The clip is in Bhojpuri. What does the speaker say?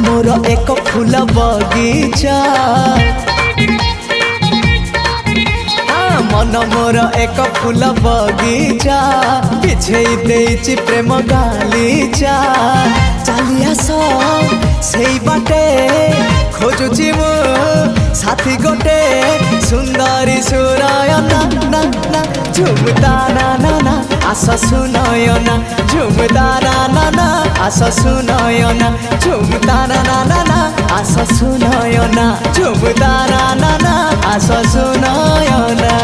मोर एक फूल बगीचा मन मोर एक फूल बगीचा बिछे देइछि प्रेम गालीचा चली आस से बाटे खोजुछि मु साथी गोटे सुंदरी सुरायना ना ना झुमता ना ना ना आस सुनयना झुमता ना ना ना आस सुनयना झुमता ना ना ना ना आस सुनयना झुमता ना ना ना आस सुनयना।